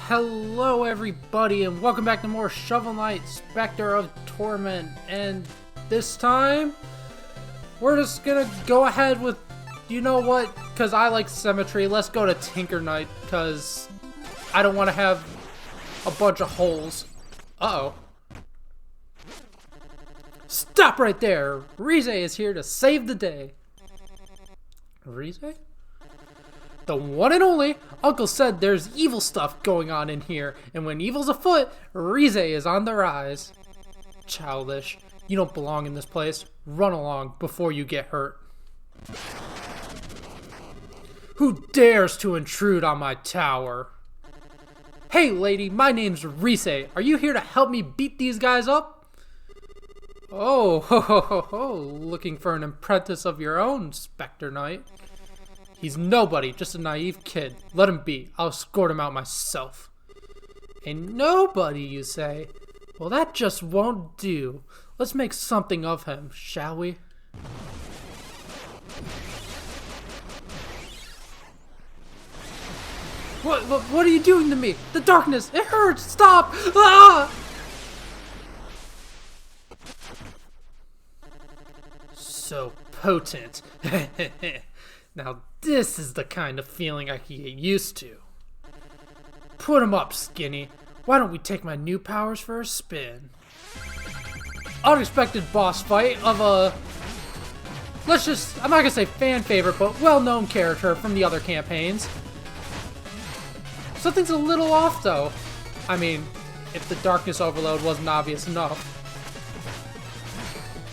Hello everybody and welcome back to more Shovel Knight Specter of Torment, and this time we're just gonna go ahead with, you know what, because I like symmetry, let's go to Tinker Knight because I don't want to have a bunch of holes. Uh-oh. Stop right there! Rize is here to save the day. Rize? The one and only. Uncle said there's evil stuff going on in here, and when evil's afoot, Rize is on the rise. Childish. You don't belong in this place. Run along before you get hurt. Who dares to intrude on my tower? Hey lady, my name's Rize. Are you here to help me beat these guys up? Oh, ho ho ho ho. Looking for an apprentice of your own, Specter Knight. He's nobody, just a naive kid. Let him be. I'll escort him out myself. A nobody, you say? Well, that just won't do. Let's make something of him, shall we? What are you doing to me? The darkness, it hurts! Stop! Ah! So potent. Now this is the kind of feeling I can get used to. Put 'em up, Skinny. Why don't we take my new powers for a spin? Unexpected boss fight of a... I'm not gonna say fan favorite, but well-known character from the other campaigns. Something's a little off though. I mean, if the darkness overload wasn't obvious enough.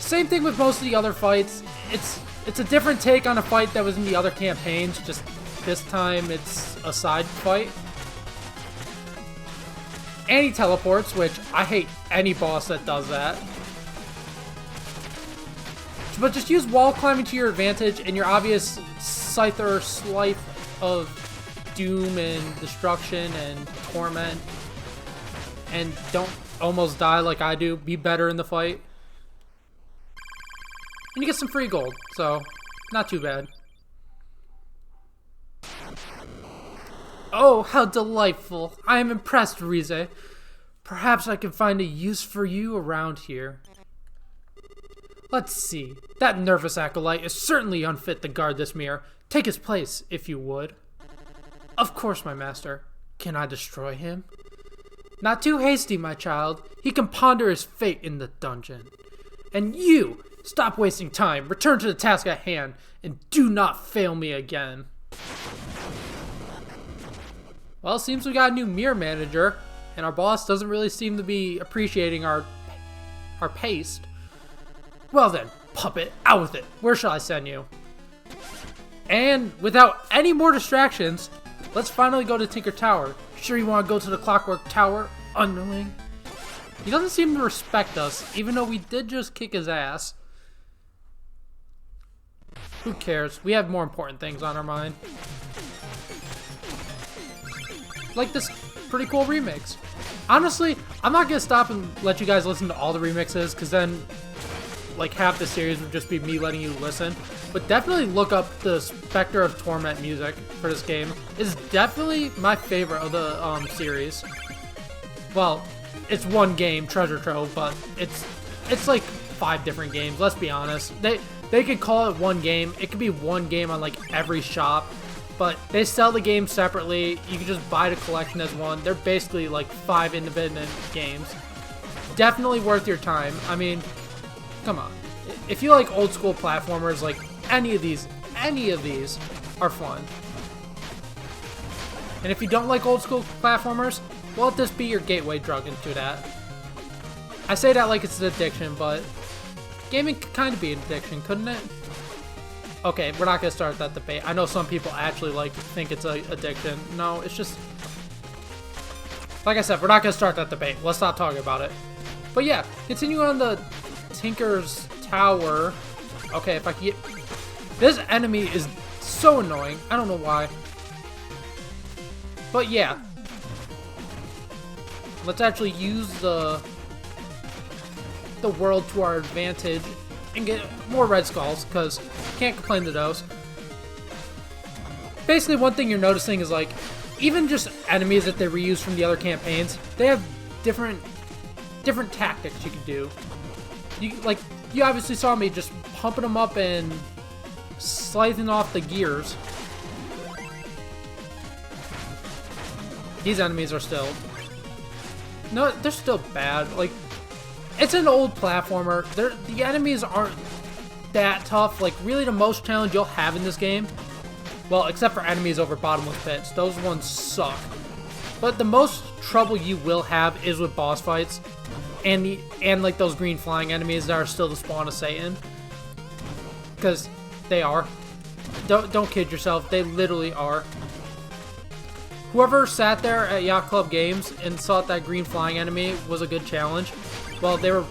Same thing with most of the other fights. It's a different take on a fight that was in the other campaigns, just this time it's a side fight. And he teleports, which I hate any boss that does that. But just use wall climbing to your advantage and your obvious scyther slice of doom and destruction and torment. And don't almost die like I do. Be better in the fight. And you get some free gold, so not too bad. Oh, how delightful. I am impressed, Rize. Perhaps I can find a use for you around here. Let's see. That nervous acolyte is certainly unfit to guard this mirror. Take his place, if you would. Of course, my master. Can I destroy him? Not too hasty, my child. He can ponder his fate in the dungeon. And you! Stop wasting time, return to the task at hand, and do not fail me again. Well, it seems we got a new mirror manager, and our boss doesn't really seem to be appreciating our pace. Well then, puppet, out with it. Where shall I send you? And without any more distractions, let's finally go to Tinker Tower. Sure you want to go to the Clockwork Tower, underling? He doesn't seem to respect us, even though we did just kick his ass. Who cares? We have more important things on our mind. Like this pretty cool remix. Honestly, I'm not gonna stop and let you guys listen to all the remixes, because then like half the series would just be me letting you listen. But definitely look up the Specter of Torment music for this game. It's definitely my favorite of the series. Well, it's one game, Treasure Trove, but it's like 5 different games, let's be honest. They could call it one game. It could be one game on like every shop, but they sell the game separately. You can just buy the collection as one. They're basically like 5 independent games. Definitely worth your time. I mean, come on. If you like old school platformers, like any of these are fun. And if you don't like old school platformers, well, let this be your gateway drug into that. I say that like it's an addiction, but gaming could kind of be an addiction, couldn't it? Okay, we're not gonna start that debate. I know some people actually think it's an addiction. No, it's just, like I said, we're not gonna start that debate. Let's stop talking about it. But yeah, continuing on the Tinker's Tower. Okay, if I can get... This enemy is so annoying. I don't know why. But yeah. Let's actually use the world to our advantage and get more red skulls, because can't complain to those. Basically, one thing you're noticing is like even just enemies that they reuse from the other campaigns, they have different tactics you can do. You obviously saw me just pumping them up and slicing off the gears. These enemies are still... No, they're still bad. Like, it's an old platformer. The enemies aren't that tough. Like, really the most challenge you'll have in this game, well, except for enemies over bottomless pits. Those ones suck. But the most trouble you will have is with boss fights. And like those green flying enemies that are still the spawn of Satan. Because they are. Don't kid yourself. They literally are. Whoever sat there at Yacht Club Games and thought that green flying enemy was a good challenge, well, they were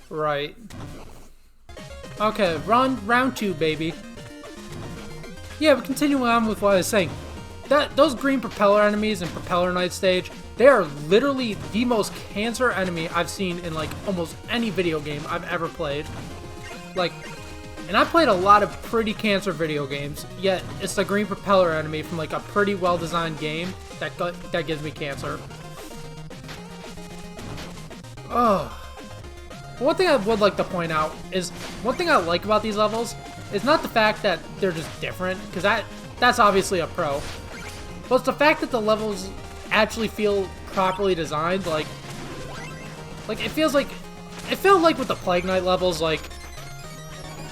right. Okay, round 2, baby. Yeah, but continuing on with what I was saying, those green propeller enemies in Propeller Knight stage, they are literally the most cancer enemy I've seen in like almost any video game I've ever played. Like, and I played a lot of pretty cancer video games, yet it's the green propeller enemy from like a pretty well-designed game that gives me cancer. Oh. One thing I would like to point out is, one thing I like about these levels is not the fact that they're just different, because that's obviously a pro, but it's the fact that the levels actually feel properly designed. Like it felt like with the Plague Knight levels, like,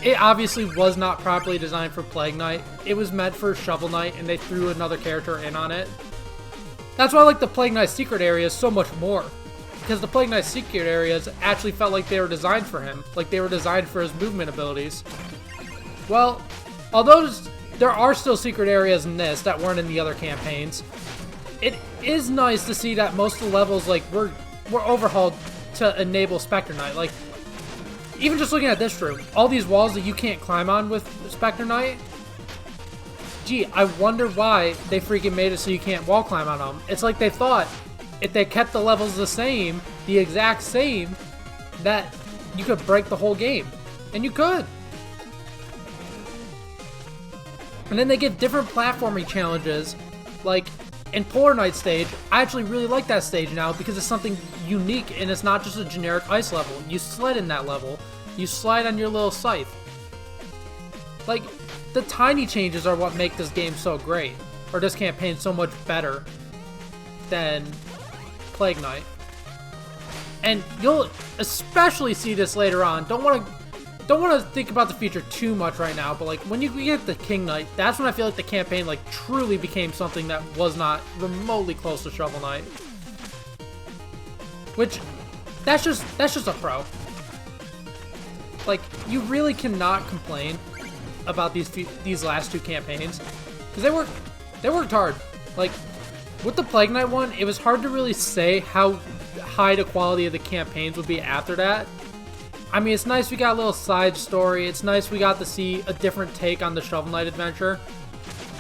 it obviously was not properly designed for Plague Knight. It was meant for Shovel Knight, and they threw another character in on it. That's why I like the Plague Knight secret areas so much more, because the Plague Knight secret areas actually felt like they were designed for him, like they were designed for his movement abilities. Well, although there are still secret areas in this that weren't in the other campaigns, it is nice to see that most of the levels, like, were overhauled to enable Specter Knight. Like, even just looking at this room, all these walls that you can't climb on with Specter Knight, gee, I wonder why they freaking made it so you can't wall climb on them. It's like they thought if they kept the levels the same, the exact same, that you could break the whole game. And you could. And then they give different platforming challenges, like in Polar Knight stage. I actually really like that stage now because it's something unique and it's not just a generic ice level. You sled in that level. You slide on your little scythe. Like, the tiny changes are what make this game so great, or this campaign so much better than Plague Knight. And you'll especially see this later on. Don't want to think about the future too much right now, but like when you get the King Knight, that's when I feel like the campaign like truly became something that was not remotely close to Shovel Knight. Which, that's just a pro. Like, you really cannot complain about these last two campaigns, because they worked hard. Like, with the Plague Knight one, it was hard to really say how high the quality of the campaigns would be after that. I mean, it's nice we got a little side story, it's nice we got to see a different take on the Shovel Knight adventure,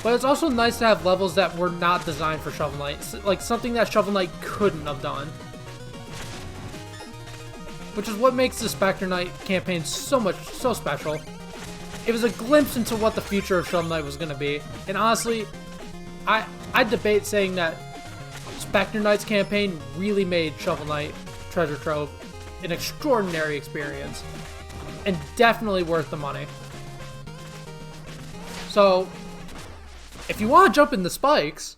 but it's also nice to have levels that were not designed for Shovel Knight, like something that Shovel Knight couldn't have done. Which is what makes the Specter Knight campaign so special. It was a glimpse into what the future of Shovel Knight was going to be, and honestly, I debate saying that Specter Knight's campaign really made Shovel Knight Treasure Trove an extraordinary experience, and definitely worth the money. So, if you want to jump in the spikes,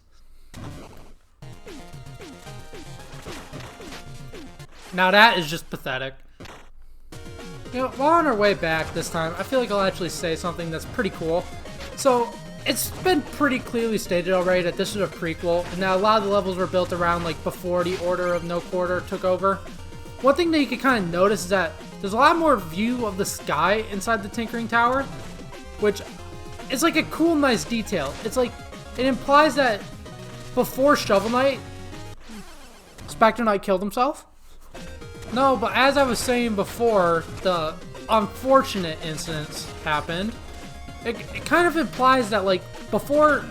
now that is just pathetic. You know, while on our way back this time, I feel like I'll actually say something that's pretty cool. So, it's been pretty clearly stated already that this is a prequel, and that a lot of the levels were built around like before the Order of No Quarter took over. One thing that you can kind of notice is that there's a lot more view of the sky inside the Tinkering Tower, which is like a cool, nice detail. It's like, it implies that before Shovel Knight, Specter Knight killed himself? No, but as I was saying before, the unfortunate incidents happened. It kind of implies that, like, before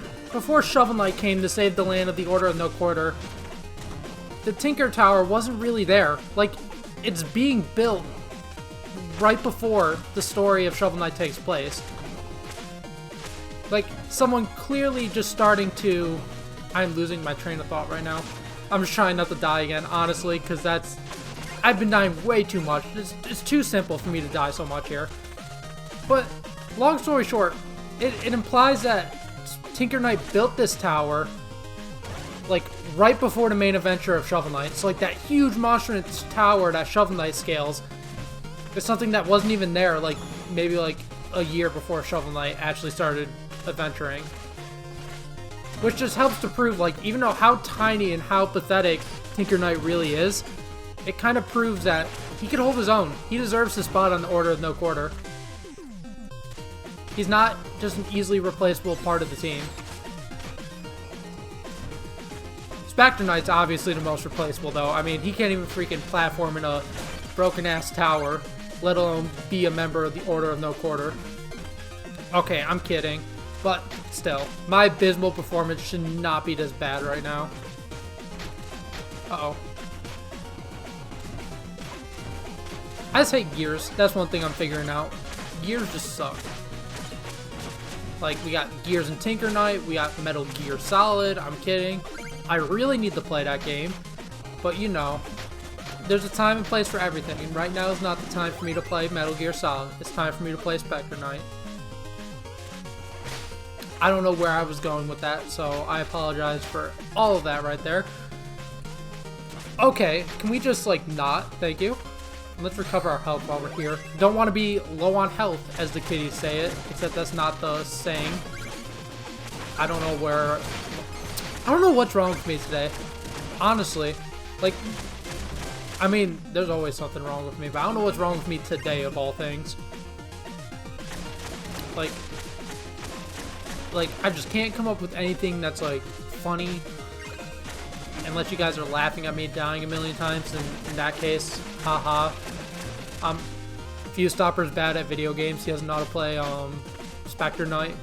Shovel Knight came to save the land of the Order of No Quarter, the Tinker Tower wasn't really there. Like, it's being built right before the story of Shovel Knight takes place. Like, someone clearly just starting to I'm losing my train of thought right now. I'm just trying not to die again, honestly, because I've been dying way too much. It's too simple for me to die so much here. But, long story short, it implies that Tinker Knight built this tower, like, right before the main adventure of Shovel Knight. So, like, that huge monstrous tower that Shovel Knight scales is something that wasn't even there, like, maybe, like, a year before Shovel Knight actually started adventuring. Which just helps to prove, like, even though how tiny and how pathetic Tinker Knight really is, it kind of proves that he can hold his own. He deserves his spot on the Order of No Quarter. He's not just an easily replaceable part of the team. Specter Knight's obviously the most replaceable, though. I mean, he can't even freaking platform in a broken-ass tower, let alone be a member of the Order of No Quarter. Okay, I'm kidding. But still, my abysmal performance should not be this bad right now. Uh-oh. I just hate gears. That's one thing I'm figuring out. Gears just suck. Like, we got gears in Tinker Knight, we got Metal Gear Solid. I'm kidding. I really need to play that game. But, you know, there's a time and place for everything. And right now is not the time for me to play Metal Gear Solid. It's time for me to play Specter Knight. I don't know where I was going with that, so I apologize for all of that right there. Okay, can we just, like, not? Thank you. Let's recover our health while we're here. Don't want to be low on health, as the kiddies say it, except that's not the saying. I don't know where... I don't know what's wrong with me today. Honestly. Like, I mean, there's always something wrong with me, but I don't know what's wrong with me today, of all things. Like, I just can't come up with anything that's, like, funny. Unless you guys are laughing at me dying a million times, in that case, haha. Fuse Stopper's bad at video games. He doesn't know how to play, Specter Knight.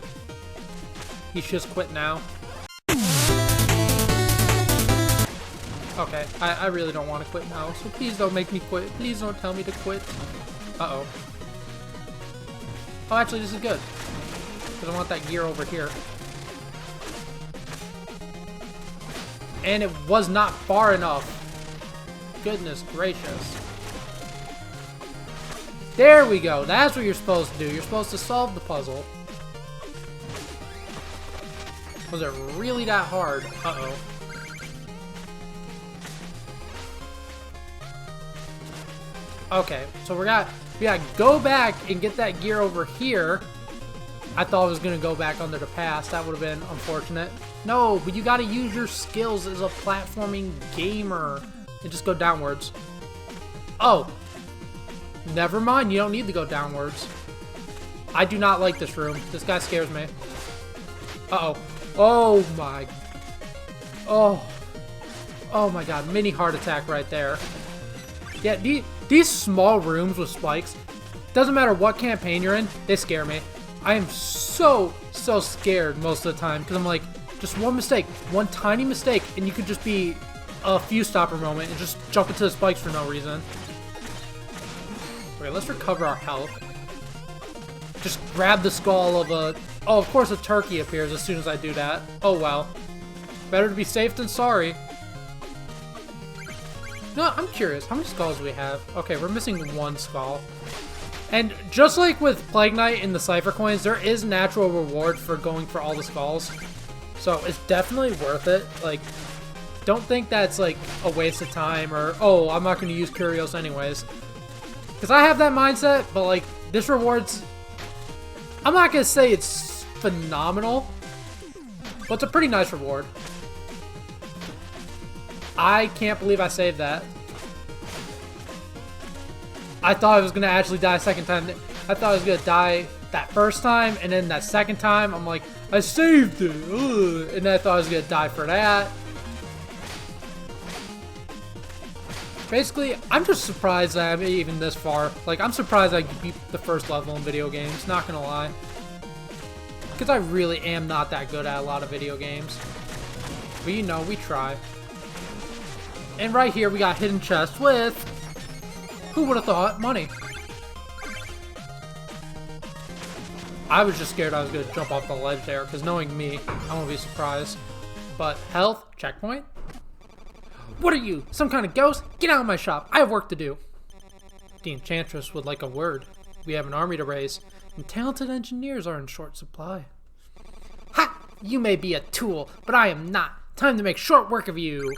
He should just quit now. Okay, I really don't want to quit now, so please don't make me quit. Please don't tell me to quit. Uh-oh. Oh, actually, this is good. Because I want that gear over here. And it was not far enough. Goodness gracious. There we go. That's what you're supposed to do. You're supposed to solve the puzzle. Was it really that hard? Uh-oh. Okay, so we gotta go back and get that gear over here. I thought I was gonna go back under the pass. That would have been unfortunate. No, but you gotta use your skills as a platforming gamer and just go downwards. Oh, never mind. You don't need to go downwards. I do not like this room. This guy scares me. Uh-oh. Oh my. Oh my god. Mini heart attack right there. Yeah, these small rooms with spikes, doesn't matter what campaign you're in, they scare me. I am so scared most of the time because I'm like, just one mistake, one tiny mistake, and you could just be a Fuse Stopper moment and just jump into the spikes for no reason. Okay, let's recover our health. Just grab the skull of a... Oh, of course a turkey appears as soon as I do that. Oh, well. Better to be safe than sorry. No, I'm curious. How many skulls do we have? Okay, we're missing one skull. And just like with Plague Knight in the Cypher Coins, there is natural reward for going for all the skulls. So it's definitely worth it. Like, don't think that's like a waste of time or, oh, I'm not going to use Curios anyways. Because I have that mindset, but like, this reward's... I'm not going to say it's phenomenal, but it's a pretty nice reward. I can't believe I saved that. I thought I was going to actually die a second time. I thought I was going to die that first time, and then that second time, I'm like, I saved it. Ugh. And then I thought I was going to die for that. Basically, I'm just surprised that I'm even this far. Like, I'm surprised I beat the first level in video games, not going to lie. Because I really am not that good at a lot of video games. But you know, we try. And right here, we got hidden chest with... Who would have thought? Money. I was just scared I was going to jump off the ledge there, because knowing me, I won't be surprised. But health, checkpoint? What are you, some kind of ghost? Get out of my shop, I have work to do. The Enchantress would like a word. We have an army to raise, and talented engineers are in short supply. Ha! You may be a tool, but I am not. Time to make short work of you.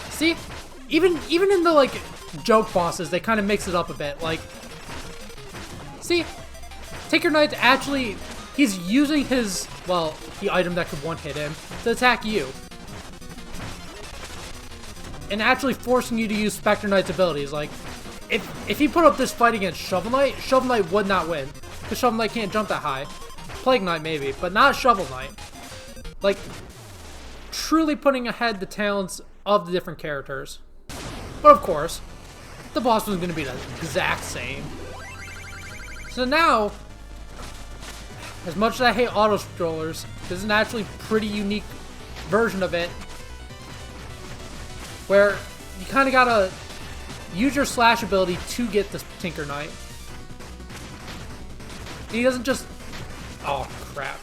See? Even in the, like, joke bosses, they kind of mix it up a bit. Like, see? Tinker Knight's actually, he's using his, well, the item that could one-hit him to attack you. And actually forcing you to use Specter Knight's abilities. Like, if he put up this fight against Shovel Knight would not win. Because Shovel Knight can't jump that high. Plague Knight maybe, but not Shovel Knight. Like, truly putting ahead the talents of the different characters. But of course, the boss was going to be the exact same. So now, as much as I hate auto-scrollers, this is an actually pretty unique version of it. Where you kind of gotta use your slash ability to get this Tinker Knight. And he doesn't just... Oh, crap.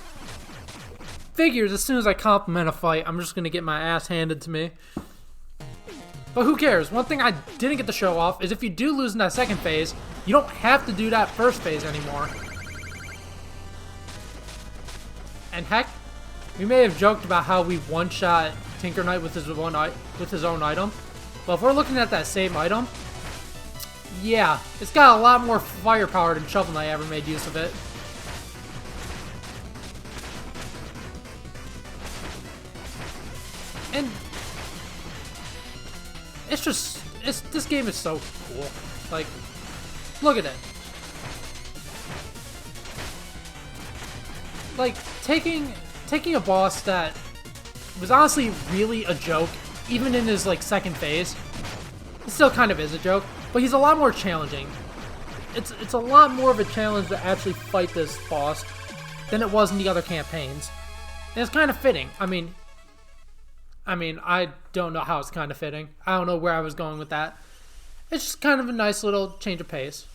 Figures, as soon as I compliment a fight, I'm just gonna get my ass handed to me. But who cares? One thing I didn't get to show off is if you do lose in that second phase, you don't have to do that first phase anymore. And heck, we may have joked about how we one-shot Tinker Knight with his own item, but if we're looking at that same item, yeah, it's got a lot more firepower than Shovel Knight ever made use of it. And this game is so cool. Like, look at it. Like, taking a boss that was honestly really a joke, even in his, like, second phase. It still kind of is a joke, but he's a lot more challenging. It's a lot more of a challenge to actually fight this boss than it was in the other campaigns. And it's kind of fitting. I mean, I don't know how it's kind of fitting. I don't know where I was going with that. It's just kind of a nice little change of pace.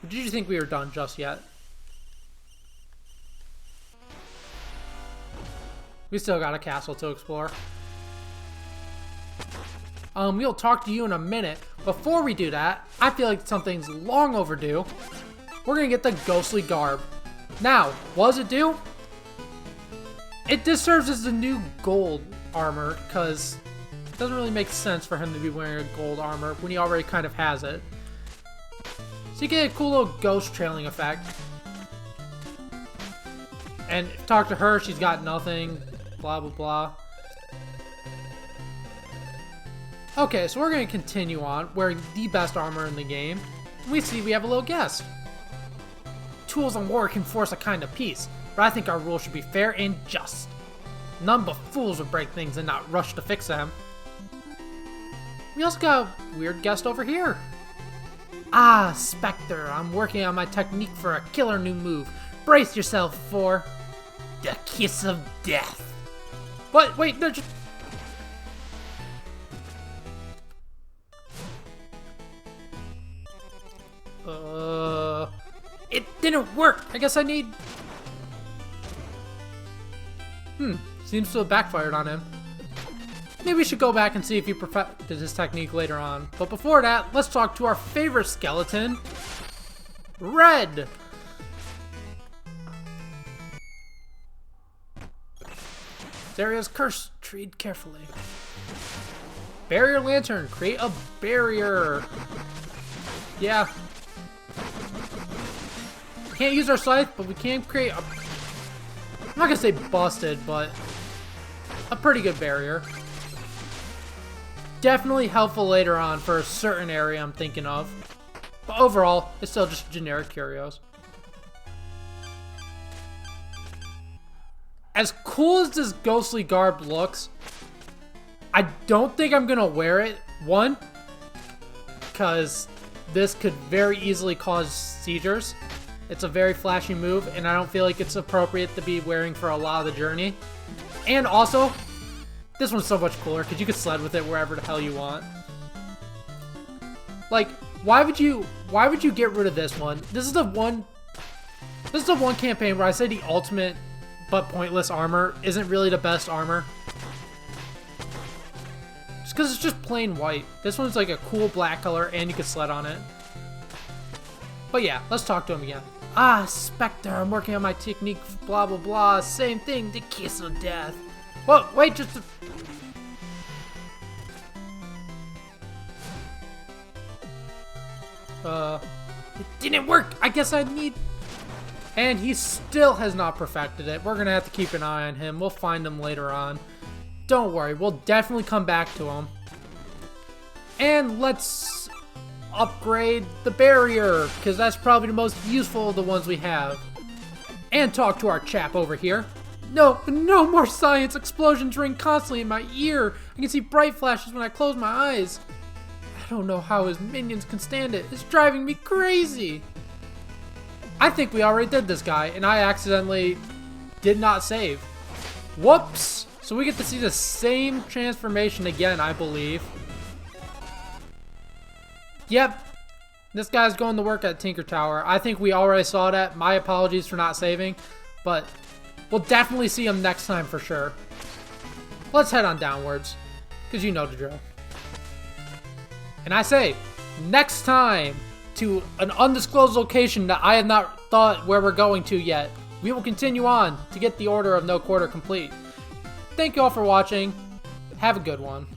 Did you think we were done just yet? We still got a castle to explore. We'll talk to you in a minute. Before we do that, I feel like something's long overdue. We're gonna get the ghostly garb. Now, what does it do? This serves as the new gold armor, because it doesn't really make sense for him to be wearing a gold armor when he already kind of has it. So you get a cool little ghost trailing effect. And if you talk to her, she's got nothing. Blah, blah, blah. Okay, so we're going to continue on, wearing the best armor in the game. And we see we have a little guest. Tools and war can force a kind of peace, but I think our rules should be fair and just. None but fools would break things and not rush to fix them. We also got a weird guest over here. Ah, Specter, I'm working on my technique for a killer new move. Brace yourself for the kiss of death. What? Wait, no, just... It didn't work. I guess I need... Seems to have backfired on him. Maybe we should go back and see if he perfected his technique later on. But before that, let's talk to our favorite skeleton, Red. This area's cursed. Treat carefully. Barrier lantern. Create a barrier. Yeah. Can't use our scythe, but we can create a... I'm not gonna say busted, but a pretty good barrier. Definitely helpful later on for a certain area I'm thinking of. But overall, it's still just generic curios. As cool as this ghostly garb looks, I don't think I'm gonna wear it. One, because this could very easily cause seizures. It's a very flashy move, and I don't feel like it's appropriate to be wearing for a lot of the journey. And also, this one's so much cooler because you can sled with it wherever the hell you want. Like, why would you get rid of this one? This is the one campaign where I say the ultimate but pointless armor isn't really the best armor. Just because it's just plain white. This one's like a cool black color and you can sled on it. But yeah, let's talk to him again. Ah, Specter, I'm working on my technique, blah blah blah. Same thing, the kiss of death. Whoa, wait, just it didn't work. I guess I need... And he still has not perfected it. We're gonna have to keep an eye on him. We'll find him later on. Don't worry, we'll definitely come back to him. And let's upgrade the barrier, because that's probably the most useful of the ones we have. And talk to our chap over here. No more science. Explosions ring constantly in my ear. I can see bright flashes when I close my eyes. I don't know how his minions can stand it. It's driving me crazy. I think we already did this guy, and I accidentally did not save. Whoops. So we get to see the same transformation again, I believe. Yep. This guy's going to work at Tinker Tower. I think we already saw that. My apologies for not saving, but we'll definitely see him next time for sure. Let's head on downwards, because you know the drill. And I say, next time, to an undisclosed location that I have not thought where we're going to yet, we will continue on to get the Order of No Quarter complete. Thank you all for watching. Have a good one.